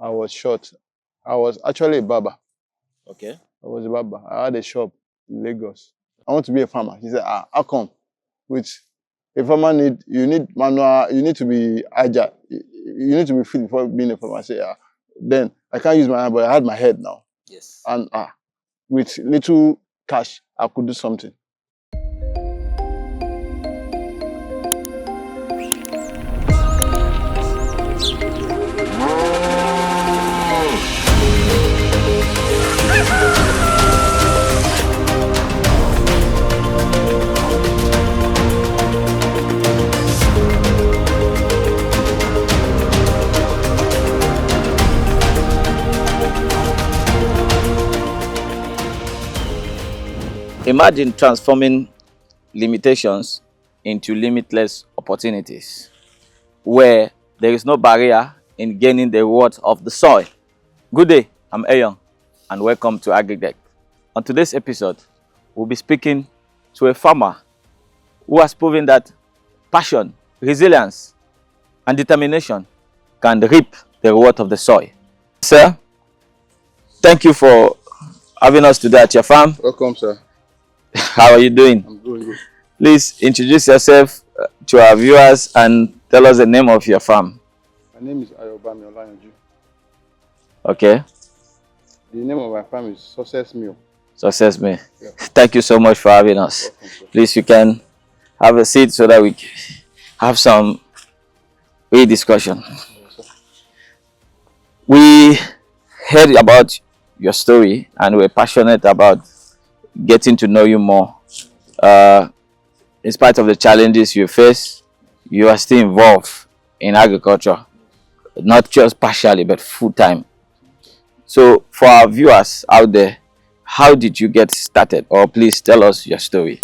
I was short. I was actually a barber. Okay. I was a barber. I had a shop in Lagos. I want to be a farmer. He said, how come? With a farmer you need manual, you need to be agile. You need to be fit before being a farmer. I said, then I can't use my hand, but I had my head now. Yes. And with little cash, I could do something. Imagine transforming limitations into limitless opportunities, where there is no barrier in gaining the rewards of the soil. Good day, I'm Ayon, and welcome to AGRICDECK. On today's episode, we'll be speaking to a farmer who has proven that passion, resilience, and determination can reap the reward of the soil. Sir, thank you for having us today at your farm. Welcome, sir. How are you doing? I'm doing good. Please introduce yourself to our viewers and tell us the name of your farm. My name is Ayobami Olayanju. Okay. The name of my farm is Success Mill. Success Mill. Yeah. Thank you so much for having us. Welcome, Please, you can have a seat so that we can have some discussion. We heard about your story and we're passionate about getting to know you more. In spite of the challenges you face, you are still involved in agriculture, not just partially but full time. So for our viewers out there, how did you get started? Or please tell us your story.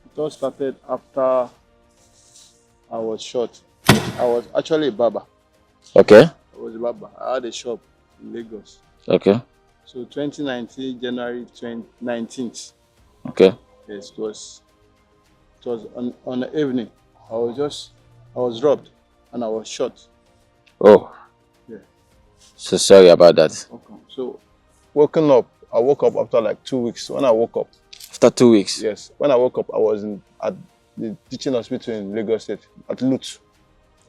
It all started after I was short. I was actually a barber. Okay. I was a barber. I had a shop in Lagos. Okay. So 2019, January 19th. Okay. Yes, it was on the evening. I was robbed and I was shot. Oh. Yeah. So sorry about that. Okay. So I woke up after like 2 weeks. When I woke up. After 2 weeks? Yes. When I woke up, I was at the teaching hospital in Lagos State at Lut.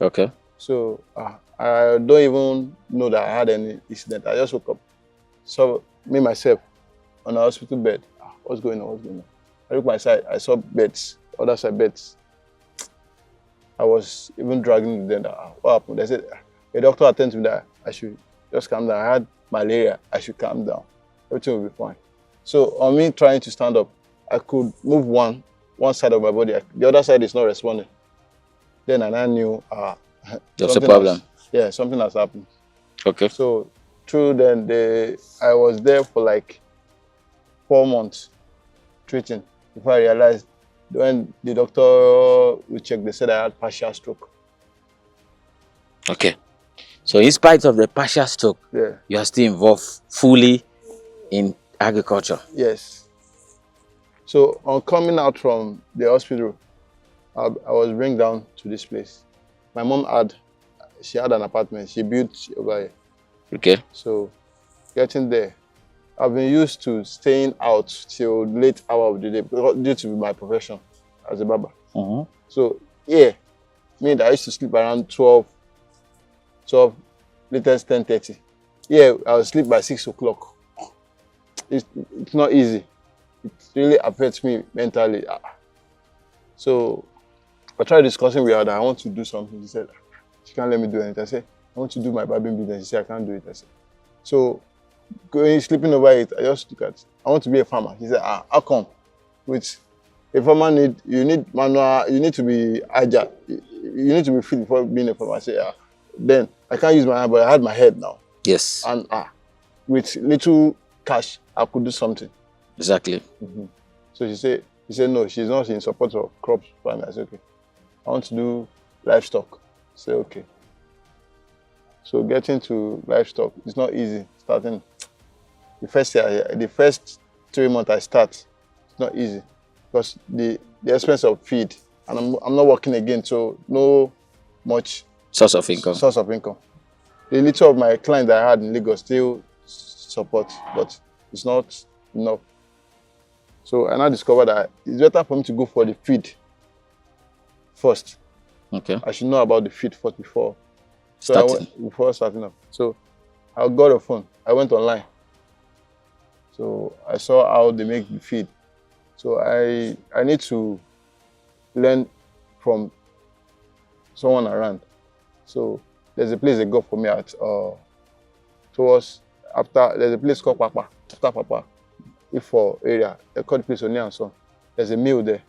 Okay. So I don't even know that I had any incident. I just woke up. So me myself on a hospital bed. What's going on? What's going on? I looked my side. I saw beds. Other side beds. I was even dragging them. What happened? They said a doctor attended to me that I should just calm down. I had malaria. I should calm down. Everything will be fine. So on me trying to stand up, I could move one side of my body. The other side is not responding. Then I knew there's a problem. Something has happened. Okay. So through then I was there for like 4 months treating before I realized when the doctor would check, they said I had partial stroke. Okay. So in spite of the partial stroke, you are still involved fully in agriculture. Yes. So on coming out from the hospital, I was bring down to this place. My mom had an apartment. She built over here. Okay. So getting there, I've been used to staying out till late hour of the day due to my profession as a barber. So me that I used to sleep around 12, latest 10:30. I will sleep by 6 o'clock. It's not easy. It really affects me mentally. So I tried discussing with her that I want to do something. She said she can't let me do anything. I said I want to do my barbering business. She said I can't do it. I said so. Sleeping over it, I just look at. I want to be a farmer. He said, how come? With a farmer you need manual. You need to be agile. You need to be fit before being a farmer. I said, then I can't use my hand, but I had my head now. Yes. And with little cash, I could do something. Exactly. So he said no, she's not in support of crops farming. I said okay. I want to do livestock. I said okay. So getting to livestock, it's not easy starting. The first 3 months I start, it's not easy because the expense of feed, and I'm not working again, so no much source of income. the little of my clients that I had in Lagos still support, but it's not enough. So I now discovered that it's better for me to go for the feed first. Okay. I should know about the feed first before. So before starting up. So I got a phone. I went online. So I saw how they make the feed. So I need to learn from someone around. So there's a place they got for me at towards after there's a place called Papa. After Papa, for area, they call the place Oni and Son. There's a mill there.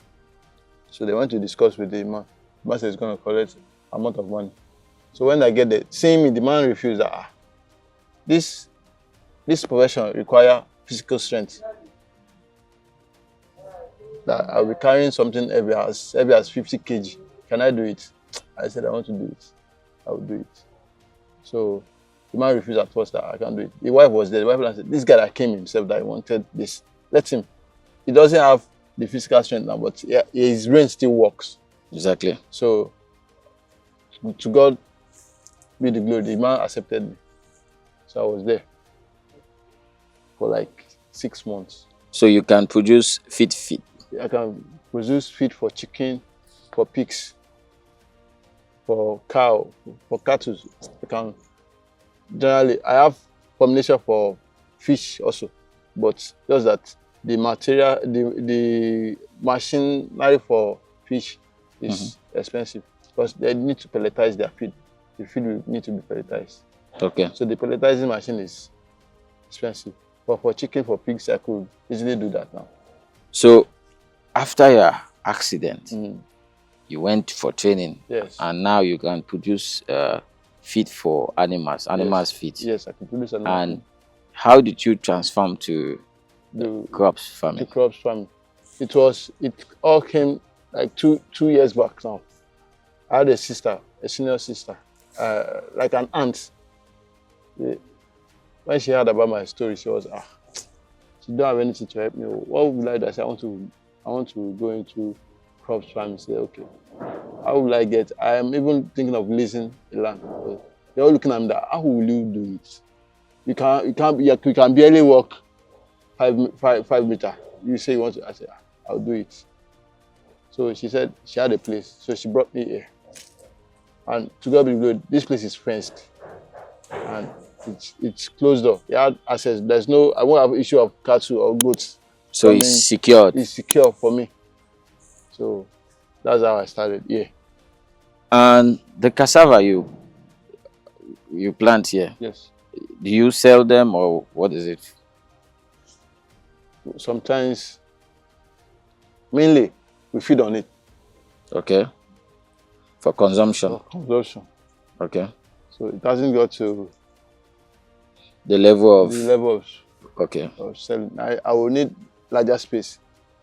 So they went to discuss with the man. The man said he's gonna collect amount of money. So when I get there, seeing me, the man refused that this profession require physical strength. That I'll be carrying something heavy as 50 kg. Can I do it? I said I want to do it. I will do it. So the man refused at first that I can't do it. The wife was there. The wife said, this guy that came himself that he wanted this, let him. He doesn't have the physical strength now, but his brain still works. Exactly. So to God be the glory. The man accepted me. So I was there for like 6 months. So you can produce feed. I can produce feed for chicken, for pigs, for cow, for cattle. I can generally, I have formulation for fish also, but just that the material, the machinery for fish is expensive because they need to pelletize their feed. The feed will need to be pelletized. Okay. So the pelletizing machine is expensive. But for chicken, for pigs, I could easily do that now. So after your accident, you went for training. Yes. And now you can produce feed for animals, feed. Yes, I can produce animal And feed. how did you transform to the crops farming? To crops farming. It all came like two years back now. I had a sister, a senior sister, like an aunt. When she heard about my story, she was she don't have anything to help me. What would I do? I said, I want to go into crops farming. She said, okay. How will I get? I am even thinking of leasing the land. They're all looking at me that how will you do it? You can barely walk 5 meters. You say you want to, I said, I'll do it. So she said she had a place. So she brought me here. And to God be good, this place is fenced. And it's closed off. You had access. I won't have issue of cattle or goats. So it's secured. It's secure for me. So that's how I started. Yeah. And the cassava you plant here. Yes. Do you sell them or what is it? Sometimes, mainly, we feed on it. Okay. For consumption. For consumption. Okay. So it hasn't got to the level of okay. Of selling. I will need larger space.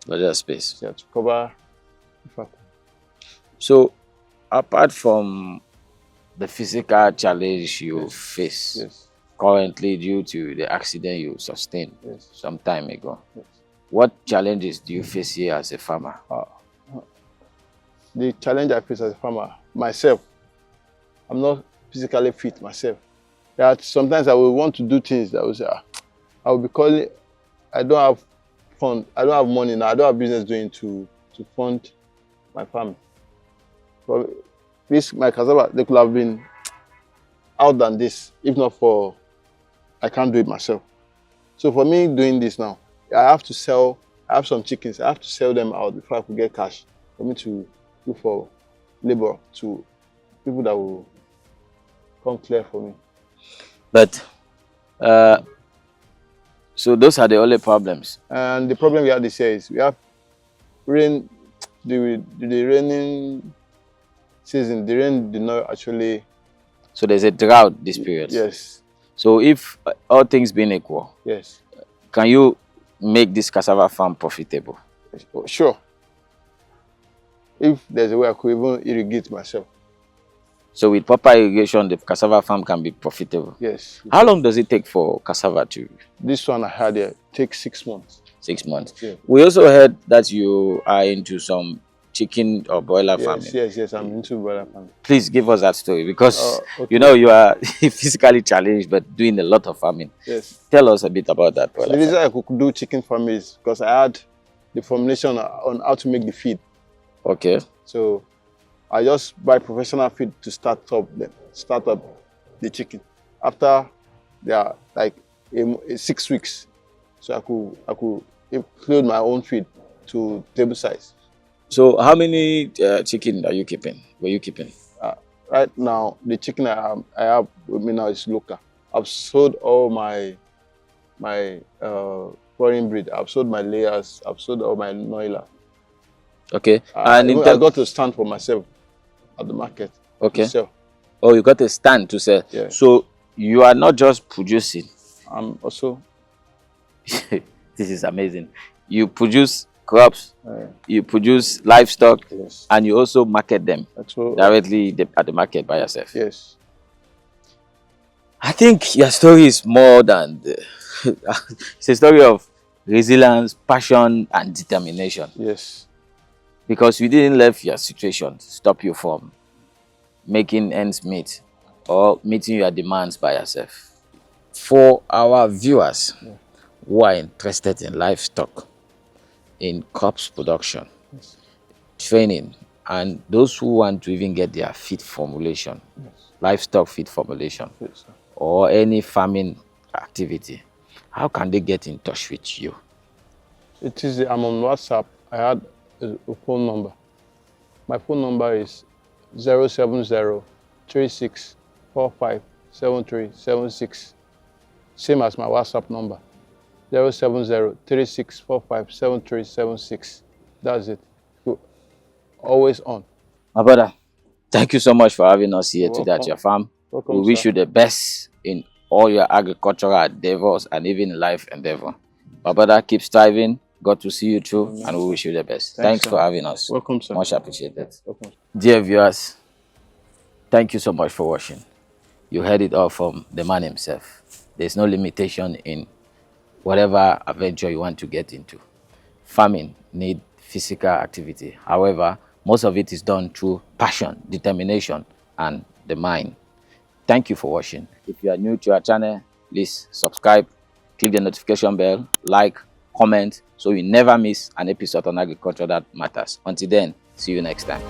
Larger space. Yeah, to cover. So, apart from the physical challenge you face currently due to the accident you sustained some time ago, what challenges do you face here as a farmer? The challenge I face as a farmer, myself, I'm not physically fit myself. That sometimes I will want to do things that I will say, I will be calling, I don't have fund, I don't have money now, I don't have business doing to fund my family. But this, my cassava, they could have been out than this, if not for, I can't do it myself. So for me doing this now, I have to sell, I have some chickens, I have to sell them out before I could get cash for me to look for labor to people that will come clear for me. But, so those are the only problems? And the problem we have this year is we have rain, the raining season, the rain did not actually... So there's a drought this period? Yes. So if all things being equal, yes, can you make this cassava farm profitable? Sure. If there's a way I could even irrigate myself. So with proper irrigation, the cassava farm can be profitable? Yes. How long does it take for cassava to... This one I had here takes 6 months. 6 months. Yeah. We also heard that you are into some chicken or broiler farming. Yes. I'm into broiler farming. Please give us that story, because Okay. you know you are physically challenged but doing a lot of farming. Yes. Tell us a bit about that broiler The reason farming. I could do chicken farming is because I had the formulation on how to make the feed. Okay. So I just buy professional feed to start up the chicken. After they are like 6 weeks, so I could include my own feed to table size. So how many chicken are you keeping? Were you keeping? Right now, the chicken I have with me now is local. I've sold all my foreign breed. I've sold my layers. I've sold all my noila. Okay. And I got to stand for myself at the market. Okay. To sell. Oh, you got a stand to sell. Yeah. So you are not just producing. I'm also. This is amazing. You produce crops, you produce livestock, yes, and you also market them directly at the market by yourself. Yes. I think your story is more than it's a story of resilience, passion, and determination. Yes. Because you didn't let your situation stop you from making ends meet or meeting your demands by yourself. For our viewers who are interested in livestock, in crops production, training, and those who want to even get their feed formulation, livestock feed formulation, or any farming activity, how can they get in touch with you? It is, I'm on WhatsApp. I had a phone number. My phone number is 070-3645-7376. Same as my WhatsApp number. 070-3645-7376. That's it. Always on. My brother, thank you so much for having us here today at welcome. your farm. Welcome, We wish sir. you the best in all your agricultural endeavors and even in life endeavor. My brother, keep striving. God to see you through, and we wish you the best. Thanks sir. for having us. Welcome, sir. Much appreciated. Welcome. Dear viewers, thank you so much for watching. You heard it all from the man himself. There's no limitation in whatever adventure you want to get into. Farming needs physical activity. However, most of it is done through passion, determination, and the mind. Thank you for watching. If you are new to our channel, please subscribe, click the notification bell, like, comment, so you never miss an episode on agriculture that matters. Until then, see you next time.